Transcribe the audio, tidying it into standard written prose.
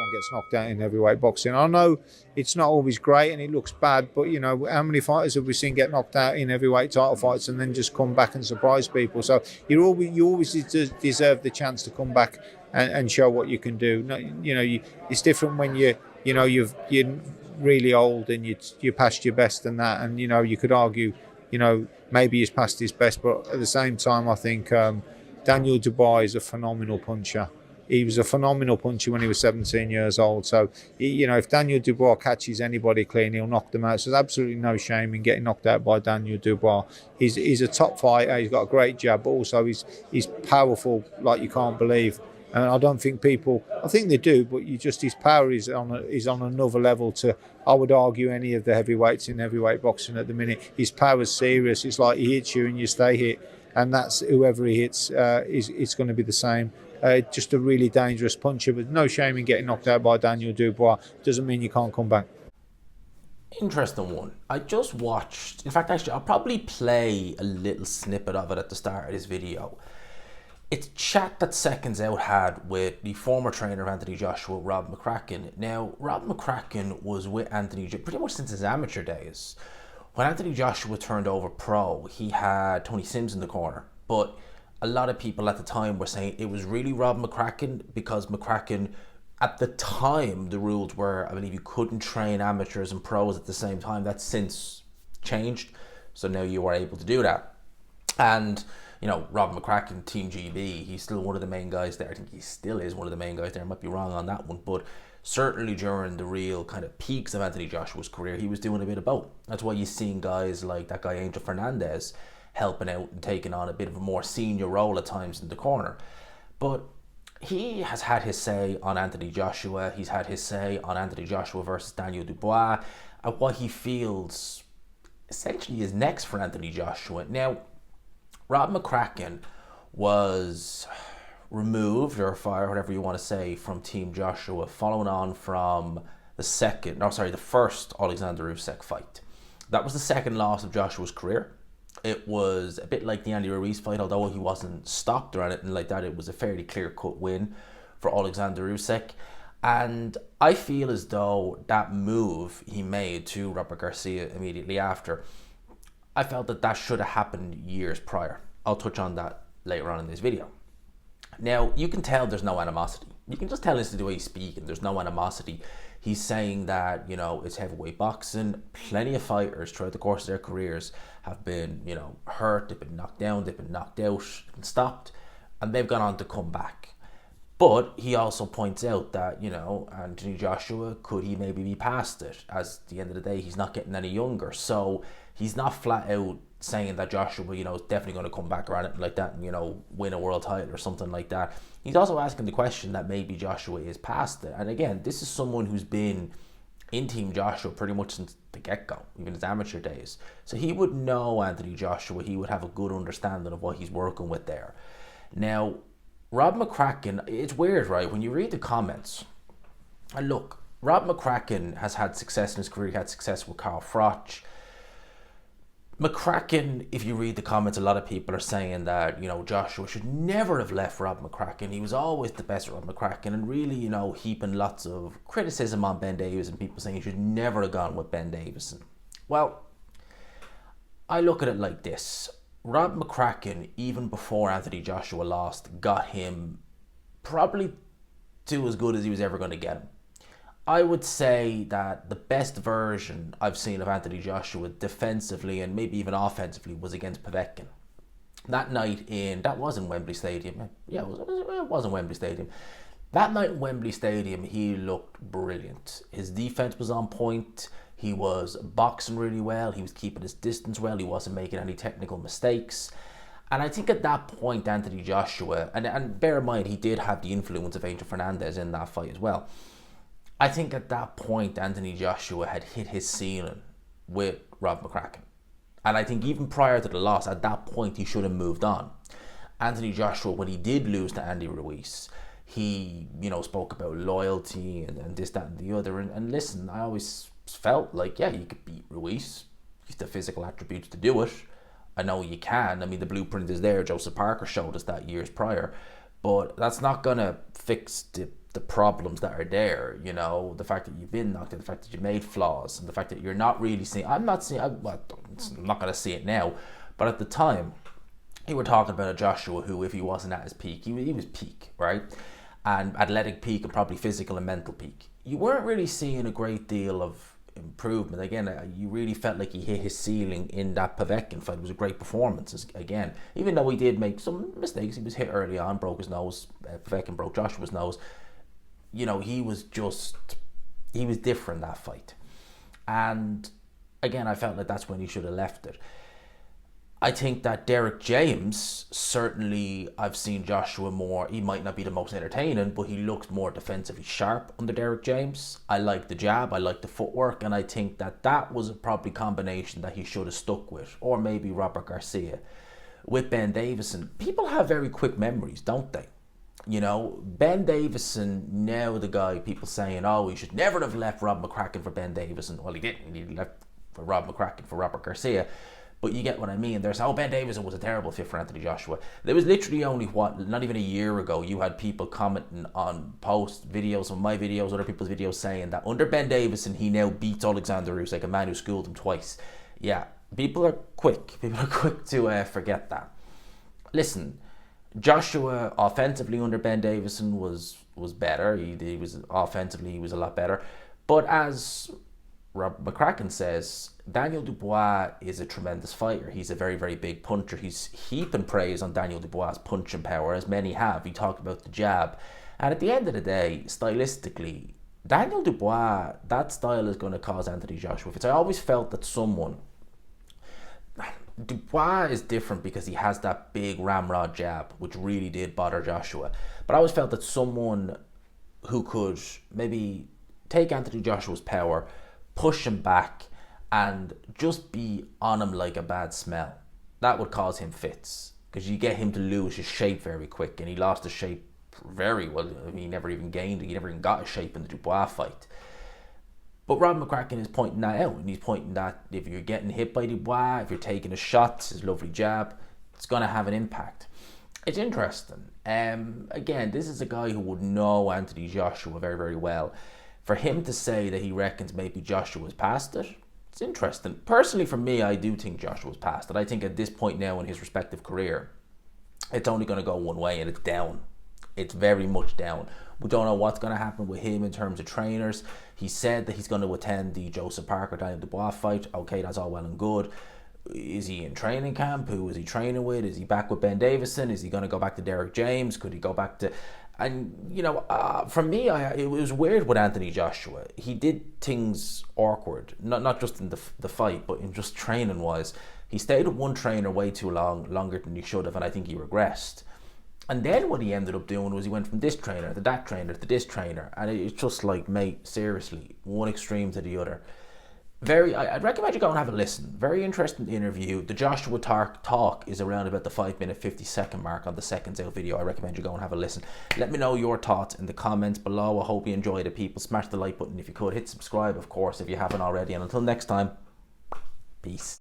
everyone gets knocked out in heavyweight boxing. I know it's not always great and it looks bad, but how many fighters have we seen get knocked out in heavyweight title fights and then just come back and surprise people? So you always deserve the chance to come back and show what you can do. It's different when you're really old and you're past your best and that, and you could argue, maybe he's past his best, but at the same time, I think Daniel Dubois is a phenomenal puncher. He was a phenomenal puncher when he was 17 years old. So, if Daniel Dubois catches anybody clean, he'll knock them out. So there's absolutely no shame in getting knocked out by Daniel Dubois. He's a top fighter. He's got a great jab, but also he's powerful like you can't believe. And I don't think I think they do, but his power is on another level to, I would argue, any of the heavyweights in heavyweight boxing at the minute. His power's serious. It's like he hits you and you stay hit, and that's whoever he hits, it's going to be the same. Just a really dangerous puncher, but no shame in getting knocked out by Daniel Dubois. Doesn't mean you can't come back. Interesting one. I just watched, in fact, actually, I'll probably play a little snippet of it at the start of this video. It's chat that Seconds Out had with the former trainer of Anthony Joshua, Rob Mccracken. Now, Rob Mccracken was with Anthony pretty much since his amateur days. When Anthony Joshua turned over pro, he had Tony Sims in the corner, but a lot of people at the time were saying it was really Rob Mccracken, because Mccracken, at the time, the rules were, I believe, you couldn't train amateurs and pros at the same time. That's since changed, so now you are able to do that. And Rob Mccracken, Team GB, he's still one of the main guys there. I think he still is one of the main guys there. I might be wrong on that one, but certainly during the real kind of peaks of Anthony Joshua's career, he was doing a bit of both. That's why you've seen guys like that guy Angel Fernandez helping out and taking on a bit of a more senior role at times in the corner. But he has had his say on Anthony Joshua. He's had his say on Anthony Joshua versus Daniel Dubois, and what he feels essentially is next for Anthony Joshua. Now, Rob Mccracken was removed or fired, whatever you want to say, from Team Joshua following on from the first Alexander Usyk fight. That was the second loss of Joshua's career. It was a bit like the Andy Ruiz fight, although he wasn't stopped or anything like that. It was a fairly clear-cut win for Alexander Usyk. And I feel as though that move he made to Robert Garcia immediately after, I felt that should have happened years prior. I'll touch on that later on in this video. Now, you can tell there's no animosity. You can just tell this the way he's speaking. There's no animosity. He's saying that, it's heavyweight boxing. Plenty of fighters throughout the course of their careers have been, hurt, they've been knocked down, they've been knocked out, and stopped, and they've gone on to come back. But he also points out that, Anthony Joshua, could he maybe be past it? As at the end of the day, he's not getting any younger. So he's not flat out saying that Joshua, is definitely going to come back or anything like that and, win a world title or something like that. He's also asking the question that maybe Joshua is past it. And again, this is someone who's been in Team Joshua pretty much since the get-go, even his amateur days. So he would know Anthony Joshua. He would have a good understanding of what he's working with there. Now, Rob Mccracken, it's weird, right? When you read the comments, and look, Rob Mccracken has had success in his career. He had success with Carl Froch. Mccracken, if you read the comments, a lot of people are saying that, Joshua should never have left Rob Mccracken. He was always the best Rob Mccracken, and really, heaping lots of criticism on Ben Davison and people saying he should never have gone with Ben Davison. Well, I look at it like this. Rob Mccracken, even before Anthony Joshua lost, got him probably to as good as he was ever going to get him. I would say that the best version I've seen of Anthony Joshua defensively and maybe even offensively was against Povetkin. That night that was in Wembley Stadium. Yeah, it was in Wembley Stadium. That night in Wembley Stadium, he looked brilliant. His defense was on point. He was boxing really well. He was keeping his distance well. He wasn't making any technical mistakes. And I think at that point, Anthony Joshua, and bear in mind, he did have the influence of Angel Fernandez in that fight as well. I think at that point, Anthony Joshua had hit his ceiling with Rob Mccracken. And I think even prior to the loss, at that point, he should have moved on. Anthony Joshua, when he did lose to Andy Ruiz, he, spoke about loyalty and this, that, and the other. And listen, I always felt like, yeah, you could beat Ruiz. He's the physical attributes to do it. I know you can. I mean, the blueprint is there. Joseph Parker showed us that years prior. But that's not going to fix the the problems that are there, you know, the fact that you've been knocked out, the fact that you made flaws, and the fact that you're not really seeing, I'm not going to see it now, but at the time, you were talking about a Joshua who, if he wasn't at his peak, he was peak, right? And athletic peak and probably physical and mental peak. You weren't really seeing a great deal of improvement. Again, you really felt like he hit his ceiling in that Mccracken fight. It was a great performance again, even though he did make some mistakes. He was hit early on, broke his nose. Mccracken broke Joshua's nose. You know, he was different that fight. And again, I felt like that's when he should have left it. I think that Derek James, certainly I've seen Joshua more. He might not be the most entertaining, but he looks more defensively sharp under Derek James. I like the jab, I like the footwork, and I think that was a probably combination that he should have stuck with, or maybe Robert Garcia. With Ben Davison, people have very quick memories, don't they? You know, Ben Davison, now the guy, people saying, oh, he should never have left Rob Mccracken for Ben Davison. Well, he didn't. He left for Rob Mccracken for Robert Garcia. But you get what I mean. There's, Ben Davison was a terrible fit for Anthony Joshua. There was literally only, not even a year ago, you had people commenting on post videos, on my videos, other people's videos, saying that under Ben Davison, he now beats Alexander Usyk, a man who schooled him twice. Yeah, people are quick. People are quick to forget that. Listen, Joshua offensively under Ben Davison was better. He was offensively, he was a lot better. But as Rob Mccracken says, Daniel Dubois is a tremendous fighter. He's a very, very big puncher. He's heaping praise on Daniel Dubois' punching power, as many have. He talked about the jab. And at the end of the day, stylistically, Daniel Dubois, that style is going to cause Anthony Joshua fits. I always felt that Dubois is different because he has that big ramrod jab, which really did bother Joshua. But I always felt that someone who could maybe take Anthony Joshua's power, push him back, and just be on him like a bad smell, that would cause him fits, because you get him to lose his shape very quick, and he lost his shape very well. I mean, he never even gained it. He never even got his shape in the Dubois fight. But Rob Mccracken is pointing that out, and he's pointing that if you're getting hit by Dubois, if you're taking his shots, his lovely jab, it's going to have an impact. It's interesting. Again, this is a guy who would know Anthony Joshua very, very well. For him to say that he reckons maybe Joshua's past it, it's interesting. Personally, for me, I do think Joshua's past it. I think at this point now in his respective career, it's only going to go one way, and it's down. It's very much down. We don't know what's going to happen with him in terms of trainers. He said that he's going to attend the Joseph Parker Daniel Dubois fight. Okay, that's all well and good. Is he in training camp? Who is he training with? Is he back with Ben Davison? Is he going to go back to Derek James? Could he go back to... And, you know, for me, it was weird with Anthony Joshua. He did things awkward, not just in the fight, but in just training-wise. He stayed with one trainer way too long, longer than he should have, and I think he regressed. And then what he ended up doing was he went from this trainer to that trainer to this trainer, and it's just like, mate, seriously, one extreme to the other. I'd recommend you go and have a listen. Very interesting interview. The Joshua talk is around about the 5-minute 50-second mark on the Seconds Out video. I recommend you go and have a listen. Let me know your thoughts in the comments below. I hope you enjoyed it, people. Smash the like button if you could. Hit subscribe, of course, if you haven't already. And until next time, peace.